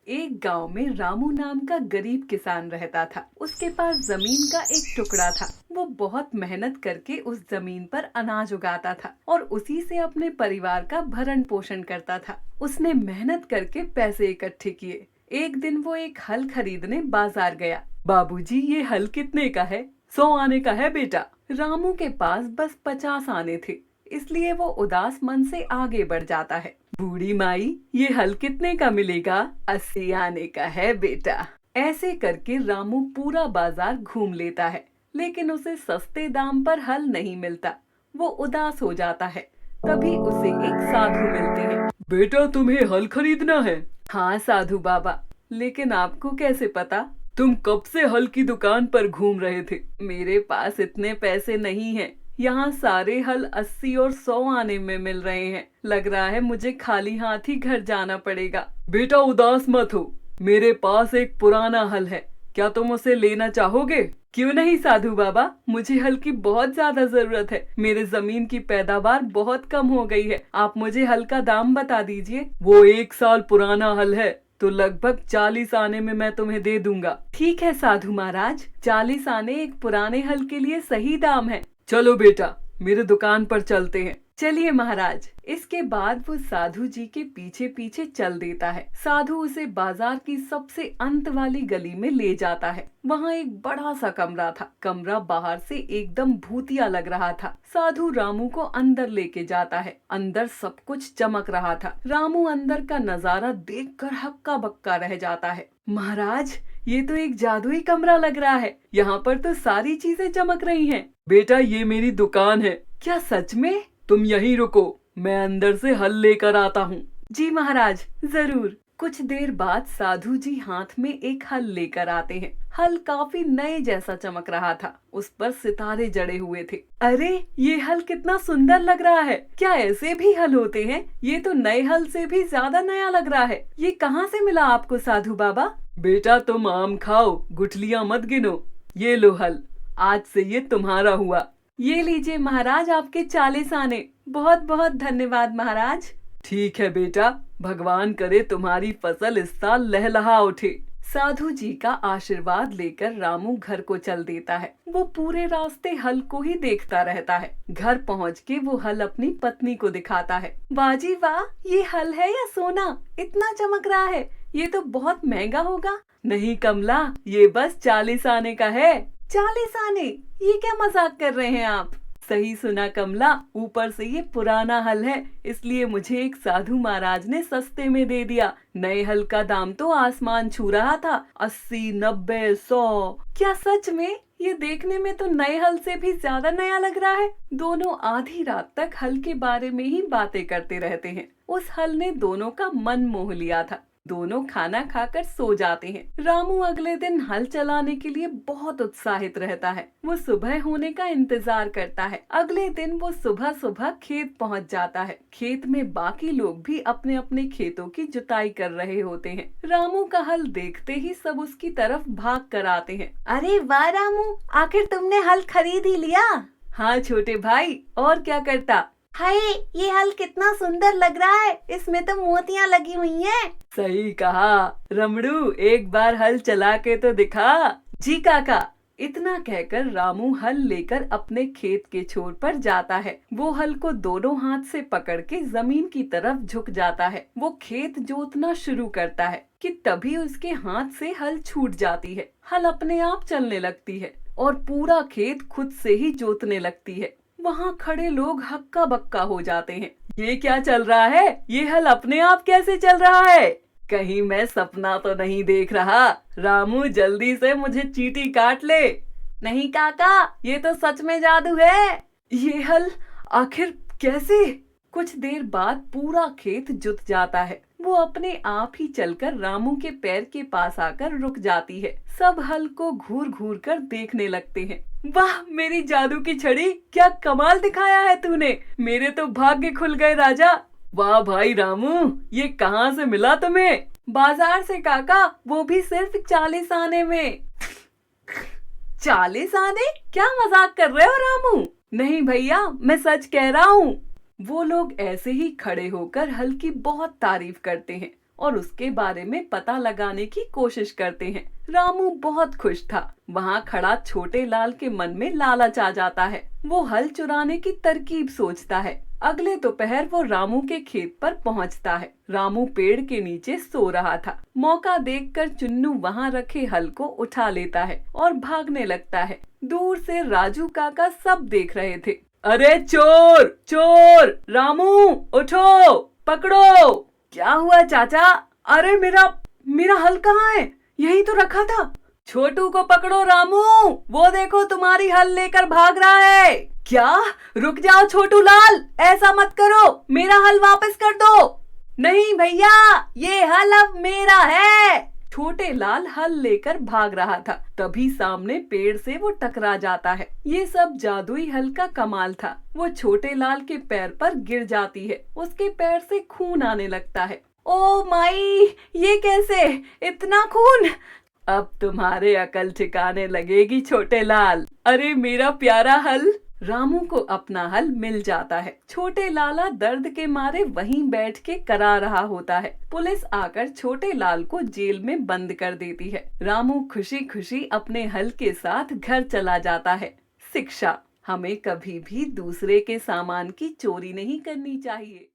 एक गांव में रामू नाम का गरीब किसान रहता था। उसके पास जमीन का एक टुकड़ा था। वो बहुत मेहनत करके उस जमीन पर अनाज उगाता था और उसी से अपने परिवार का भरण पोषण करता था। उसने मेहनत करके पैसे इकट्ठे किए। एक दिन वो एक हल खरीदने बाजार गया। बाबूजी, ये हल कितने का है? 100 आने का है बेटा। रामू के पास बस 50 आने थे, इसलिए वो उदास मन से आगे बढ़ जाता है। बूढ़ी माई, ये हल कितने का मिलेगा? 80 आने का है बेटा। ऐसे करके रामू पूरा बाजार घूम लेता है, लेकिन उसे सस्ते दाम पर हल नहीं मिलता। वो उदास हो जाता है। तभी उसे एक साधु मिलते हैं। बेटा, तुम्हें हल खरीदना है? हाँ साधु बाबा, लेकिन आपको कैसे पता? तुम कब से हल की दुकान पर घूम रहे थे? मेरे पास इतने पैसे नहीं हैं। यहाँ सारे हल 80 और 100 आने में मिल रहे हैं। लग रहा है मुझे खाली हाथ ही घर जाना पड़ेगा। बेटा, उदास मत हो, मेरे पास एक पुराना हल है। क्या तुम उसे लेना चाहोगे? क्यों नहीं साधु बाबा, मुझे हल की बहुत ज्यादा जरूरत है। मेरे जमीन की पैदावार बहुत कम हो गई है। आप मुझे हल का दाम बता दीजिए। वो 1 साल पुराना हल है, तो लगभग 40 आने में मैं तुम्हें दे दूंगा। ठीक है साधु महाराज, 40 आने एक पुराने हल के लिए सही दाम है। चलो बेटा, मेरे दुकान पर चलते हैं। चलिए महाराज। इसके बाद वो साधु जी के पीछे पीछे चल देता है। साधु उसे बाजार की सबसे अंत वाली गली में ले जाता है। वहाँ एक बड़ा सा कमरा था। कमरा बाहर से एकदम भूतिया लग रहा था। साधु रामू को अंदर लेके जाता है। अंदर सब कुछ चमक रहा था। रामू अंदर का नजारा देखकर हक्का बक्का रह जाता है। महाराज, ये तो एक जादुई कमरा लग रहा है। यहाँ पर तो सारी चीजें चमक रही हैं। बेटा, ये मेरी दुकान है। क्या सच में? तुम यहीं रुको, मैं अंदर से हल लेकर आता हूँ। जी महाराज, जरूर। कुछ देर बाद साधु जी हाथ में एक हल लेकर आते हैं। हल काफी नए जैसा चमक रहा था। उस पर सितारे जड़े हुए थे। अरे, ये हल कितना सुंदर लग रहा है। क्या ऐसे भी हल होते हैं? ये तो नए हल से भी ज्यादा नया लग रहा है। ये कहाँ से मिला आपको साधु बाबा? बेटा, तुम आम खाओ, गुठलियाँ मत गिनो। ये लो हल, आज से ये तुम्हारा हुआ। ये लीजिए महाराज, आपके 40 आने। बहुत बहुत धन्यवाद महाराज। ठीक है बेटा, भगवान करे तुम्हारी फसल इस साल लहलहा उठे। साधु जी का आशीर्वाद लेकर रामू घर को चल देता है। वो पूरे रास्ते हल को ही देखता रहता है। घर पहुँच के वो हल अपनी पत्नी को दिखाता है। बाजी वाह, ये हल है या सोना? इतना चमक रहा है। ये तो बहुत महंगा होगा। नहीं कमला, ये बस 40 आने का है। 40 आने? ये क्या मजाक कर रहे हैं आप? सही सुना कमला, ऊपर से ये पुराना हल है, इसलिए मुझे एक साधु महाराज ने सस्ते में दे दिया। नए हल का दाम तो आसमान छू रहा था। 80, 90, 100। क्या सच में? ये देखने में तो नए हल से भी ज्यादा नया लग रहा है। दोनों आधी रात तक हल के बारे में ही बातें करते रहते हैं। उस हल ने दोनों का मन मोह लिया था। दोनों खाना खाकर सो जाते हैं। रामू अगले दिन हल चलाने के लिए बहुत उत्साहित रहता है। वो सुबह होने का इंतजार करता है। अगले दिन वो सुबह सुबह खेत पहुंच जाता है। खेत में बाकी लोग भी अपने अपने खेतों की जुताई कर रहे होते हैं। रामू का हल देखते ही सब उसकी तरफ भाग कर आते हैं। अरे वाह रामू, आखिर तुमने हल खरीद ही लिया। हाँ छोटे भाई, और क्या करता। हाय, ये हल कितना सुंदर लग रहा है। इसमें तो मोतियां लगी हुई हैं। सही कहा रमड़ू, एक बार हल चला के तो दिखा। जी काका। इतना कहकर रामू हल लेकर अपने खेत के छोर पर जाता है। वो हल को दोनों हाथ से पकड़ के जमीन की तरफ झुक जाता है। वो खेत जोतना शुरू करता है कि तभी उसके हाथ से हल छूट जाती है। हल अपने आप चलने लगती है और पूरा खेत खुद से ही जोतने लगती है। वहाँ खड़े लोग हक्का बक्का हो जाते हैं। ये क्या चल रहा है? ये हल अपने आप कैसे चल रहा है? कहीं मैं सपना तो नहीं देख रहा। रामू, जल्दी से मुझे चींटी काट ले। नहीं काका, ये तो सच में जादू है। ये हल आखिर कैसे? कुछ देर बाद पूरा खेत जुत जाता है। वो अपने आप ही चलकर रामू के पैर के पास आकर रुक जाती है। सब हल को घूर घूर कर देखने लगते हैं। वाह मेरी जादू की छड़ी, क्या कमाल दिखाया है तूने। मेरे तो भाग्य खुल गए राजा। वाह भाई रामू, ये कहाँ से मिला तुम्हें? बाजार से काका, वो भी सिर्फ 40 आने में। 40 आने? क्या मजाक कर रहे हो रामू? नहीं भैया, मैं सच कह रहा हूँ। वो लोग ऐसे ही खड़े होकर हल की बहुत तारीफ करते हैं और उसके बारे में पता लगाने की कोशिश करते हैं। रामू बहुत खुश था। वहाँ खड़ा छोटे लाल के मन में लालच आ जाता है। वो हल चुराने की तरकीब सोचता है। अगले दोपहर वो रामू के खेत पर पहुँचता है। रामू पेड़ के नीचे सो रहा था। मौका देखकर चुन्नू वहाँ रखे हल को उठा लेता है और भागने लगता है। दूर से राजू काका सब देख रहे थे। अरे चोर चोर, रामू उठो, पकड़ो। क्या हुआ चाचा? अरे मेरा हल कहाँ है? यहीं तो रखा था। छोटू को पकड़ो रामू, वो देखो तुम्हारी हल लेकर भाग रहा है। क्या? रुक जाओ छोटू लाल, ऐसा मत करो, मेरा हल वापस कर दो। नहीं भैया, ये हल अब मेरा है। छोटे लाल हल लेकर भाग रहा था। तभी सामने पेड़ से वो टकरा जाता है। ये सब जादुई हल का कमाल था। वो छोटे लाल के पैर पर गिर जाती है। उसके पैर से खून आने लगता है। ओ माई, ये कैसे? इतना खून! अब तुम्हारे अकल ठिकाने लगेगी छोटे लाल। अरे मेरा प्यारा हल! रामू को अपना हल मिल जाता है। छोटे लाला दर्द के मारे वहीं बैठ के करा रहा होता है। पुलिस आकर छोटे लाल को जेल में बंद कर देती है। रामू खुशी खुशी अपने हल के साथ घर चला जाता है। शिक्षा: हमें कभी भी दूसरे के सामान की चोरी नहीं करनी चाहिए।